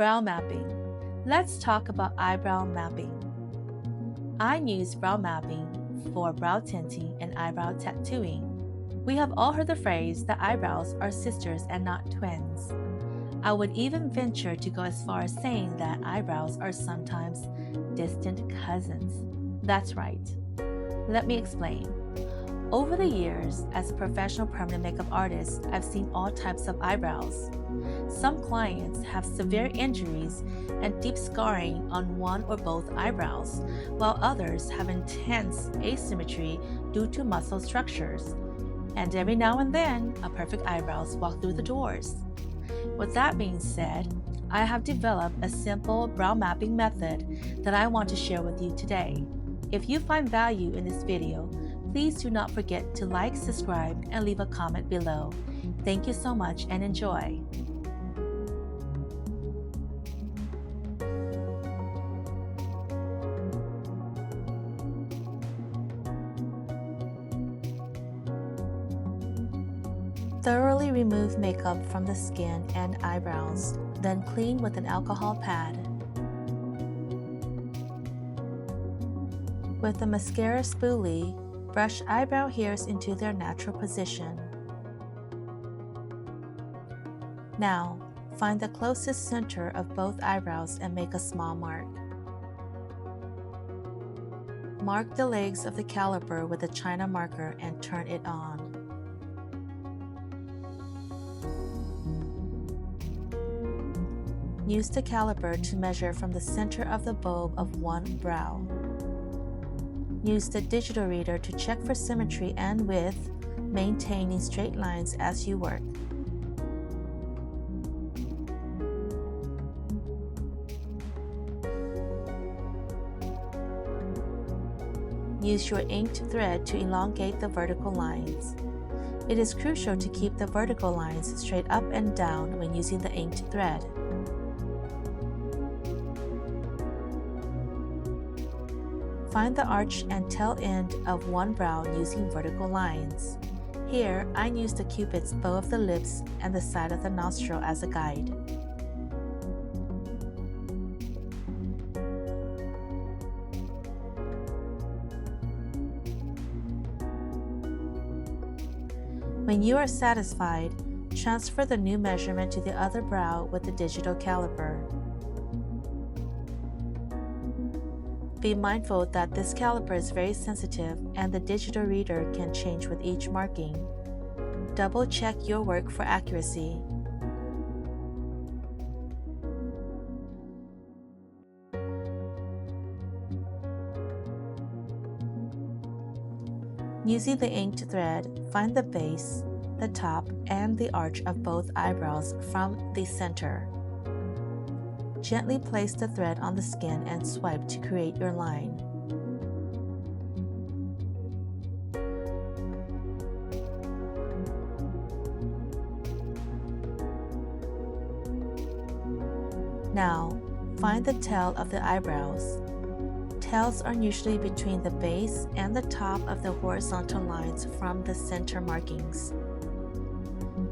Brow mapping. Let's talk about eyebrow mapping. I use brow mapping for brow tinting and eyebrow tattooing. We have all heard the phrase that eyebrows are sisters and not twins. I would even venture to go as far as saying that eyebrows are sometimes distant cousins. That's right. Let me explain. Over the years, as a professional permanent makeup artist, I've seen all types of eyebrows. Some clients have severe injuries and deep scarring on one or both eyebrows, while others have intense asymmetry due to muscle structures. And every now and then, a perfect eyebrows walk through the doors. With that being said, I have developed a simple brow mapping method that I want to share with you today. If you find value in this video, please do not forget to like, subscribe, and leave a comment below. Thank you so much and enjoy. Thoroughly remove makeup from the skin and eyebrows, then clean with an alcohol pad. With a mascara spoolie, brush eyebrow hairs into their natural position. Now, find the closest center of both eyebrows and make a small mark. Mark the legs of the caliper with a China marker and turn it on. Use the caliper to measure from the center of the bulb of one brow. Use the digital reader to check for symmetry and width, maintaining straight lines as you work. Use your inked thread to elongate the vertical lines. It is crucial to keep the vertical lines straight up and down when using the inked thread. Find the arch and tail end of one brow using vertical lines. Here, I use the cupid's bow of the lips and the side of the nostril as a guide. When you are satisfied, transfer the new measurement to the other brow with the digital caliper. Be mindful that this caliper is very sensitive and the digital reader can change with each marking. Double check your work for accuracy. Using the inked thread, find the base, the top, and the arch of both eyebrows from the center. Gently place the thread on the skin and swipe to create your line. Now, find the tail of the eyebrows. Tails are usually between the base and the top of the horizontal lines from the center markings.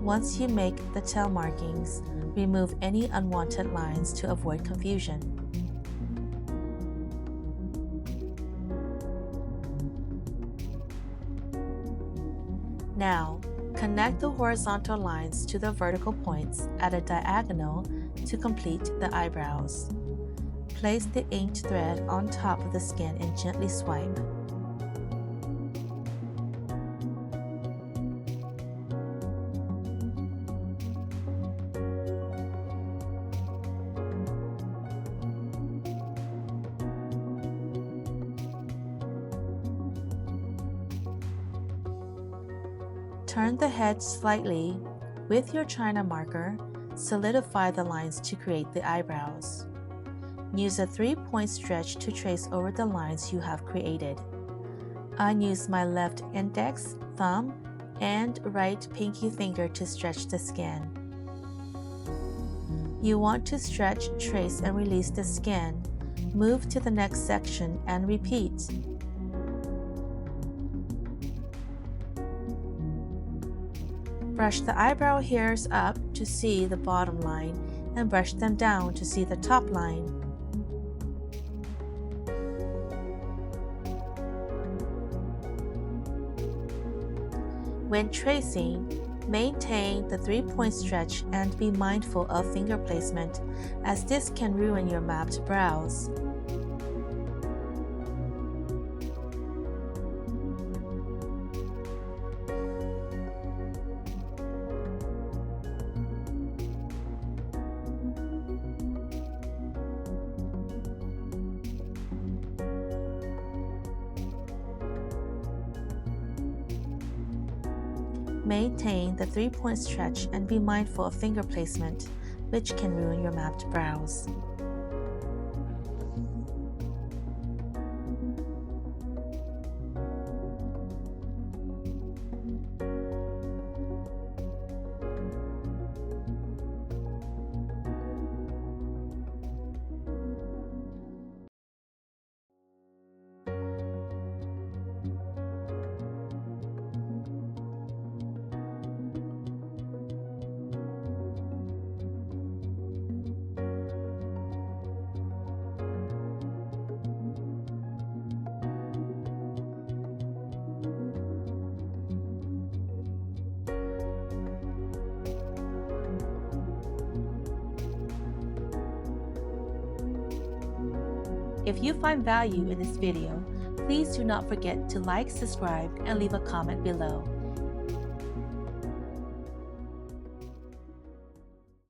Once you make the tail markings, remove any unwanted lines to avoid confusion. Now, connect the horizontal lines to the vertical points at a diagonal to complete the eyebrows. Place the inked thread on top of the skin and gently swipe. Turn the head slightly. With your China marker, solidify the lines to create the eyebrows. Use a 3-point stretch to trace over the lines you have created. I use my left index, thumb, and right pinky finger to stretch the skin. You want to stretch, trace, and release the skin. Move to the next section and repeat. Brush the eyebrow hairs up to see the bottom line and brush them down to see the top line. When tracing, maintain the 3-point stretch and be mindful of finger placement, as this can ruin your mapped brows. Maintain the 3-point stretch and be mindful of finger placement, which can ruin your mapped brows. If you find value in this video, please do not forget to like, subscribe, and leave a comment below.